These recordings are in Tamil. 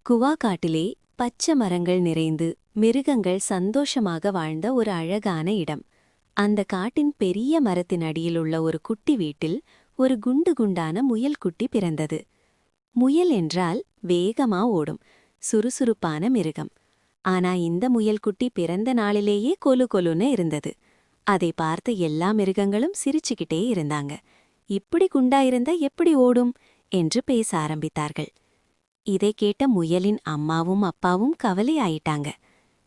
குவா காட்டிலே பச்சை மரங்கள் நிறைந்து மிருகங்கள் சந்தோஷமாக வாழ்ந்த ஒரு அழகான இடம். அந்த காட்டின் பெரிய மரத்தின் அடியிலுள்ள ஒரு குட்டி வீட்டில் ஒரு குண்டு குண்டான முயல் குட்டி பிறந்தது. முயல் என்றால் வேகமா ஓடும் சுறுசுறுப்பான மிருகம். ஆனா இந்த முயல் குட்டி பிறந்த நாளிலேயே கொலு கொலுன்னு இருந்தது. அதை பார்த்த எல்லா மிருகங்களும் சிரிச்சுக்கிட்டே இருந்தாங்க. இப்படி குண்டாயிருந்தா எப்படி ஓடும் என்று பேச ஆரம்பித்தார்கள். இதை கேட்ட முயலின் அம்மாவும் அப்பாவும் கவலையாயிட்டாங்க.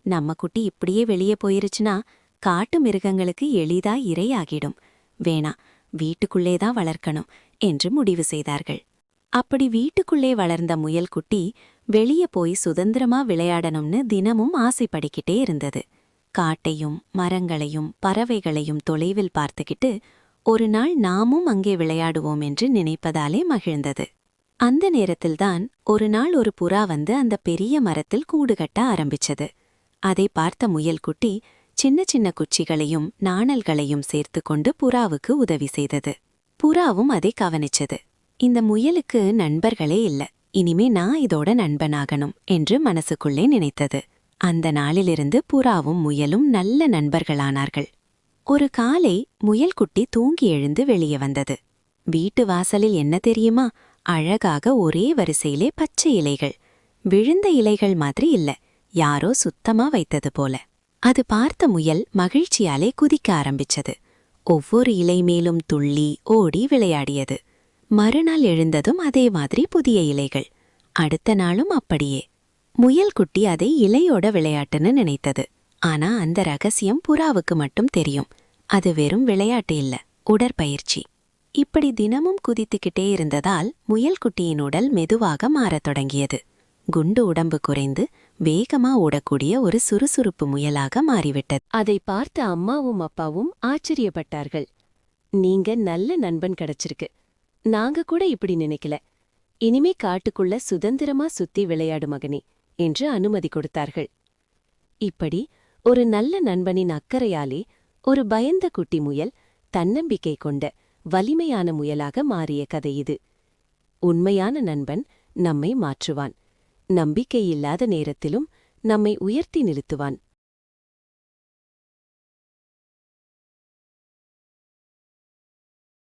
நம்ம குட்டி இப்படியே வெளியே போயிருச்சுனா காட்டு மிருகங்களுக்கு எளிதா இரையாகிடும். வேணா, வீட்டுக்குள்ளேதான் வளர்க்கணும் என்று முடிவு செய்தார்கள். அப்படி வீட்டுக்குள்ளே வளர்ந்த முயல் குட்டி வெளியே போய் சுதந்திரமா விளையாடணும்னு தினமும் ஆசைப்படிக்கிட்டே இருந்தது. காட்டையும் மரங்களையும் பறவைகளையும் தொலைவில் பார்த்துக்கிட்டு ஒரு நாள் நாமும் அங்கே விளையாடுவோம் என்று நினைப்பதாலே மகிழ்ந்தது. அந்த நேரத்தில்தான் ஒரு நாள் ஒரு புறா வந்து அந்த பெரிய மரத்தில் கூடு கட்ட ஆரம்பிச்சது. அதை பார்த்த முயல்குட்டி சின்ன சின்ன குச்சிகளையும் நாணல்களையும் சேர்த்து கொண்டு புறாவுக்கு உதவி செய்தது. புறாவும் அதை கவனிச்சது. இந்த முயலுக்கு நண்பர்களே இல்ல, இனிமே நான் இதோட நண்பனாகணும் என்று மனசுக்குள்ளே நினைத்தது. அந்த நாளிலிருந்து புறாவும் முயலும் நல்ல நண்பர்களானார்கள். ஒரு காலை முயல்குட்டி தூங்கி எழுந்து வெளியே வந்தது. வீட்டு வாசலில் என்ன தெரியுமா? அழகாக ஒரே வரிசையிலே பச்சை இலைகள். விழுந்த இலைகள் மாதிரி இல்ல, யாரோ சுத்தமா வைத்தது போல. அது பார்த்த முயல் மகிழ்ச்சியாலே குதிக்க ஆரம்பிச்சது. ஒவ்வொரு இலை மேலும் துள்ளி ஓடி விளையாடியது. மறுநாள் எழுந்ததும் அதே மாதிரி புதிய இலைகள். அடுத்த நாளும் அப்படியே. முயல் குட்டி அதை இலையோட விளையாட்டுன்னு நினைத்தது. ஆனா அந்த ரகசியம் புறாவுக்கு மட்டும் தெரியும். அது வெறும் விளையாட்டு இல்ல, உடற்பயிற்சி. இப்படி தினமும் குதித்துக்கிட்டே இருந்ததால் முயல்குட்டியின் உடல் மெதுவாக மாறத் தொடங்கியது. குண்டு உடம்பு குறைந்து வேகமா ஓடக்கூடிய ஒரு சுறுசுறுப்பு முயலாக மாறிவிட்டது. அதை பார்த்த அம்மாவும் அப்பாவும் ஆச்சரியப்பட்டார்கள். நீங்க நல்ல நண்பன் கிடைச்சிருக்கு, நாங்க கூட இப்படி நினைக்கல. இனிமே காட்டுக்குள்ள சுதந்திரமா சுத்தி விளையாடு மகனே என்று அனுமதி கொடுத்தார்கள். இப்படி ஒரு நல்ல நண்பனின் அக்கறையாலே ஒரு பயந்த குட்டி முயல் தன்னம்பிக்கை கொண்ட வலிமையான முயலாக மாறிய கதை இது. உண்மையான நண்பன் நம்மை மாற்றுவான், நம்பிக்கையில்லாத நேரத்திலும் நம்மை உயர்த்தி நிறுத்துவான்.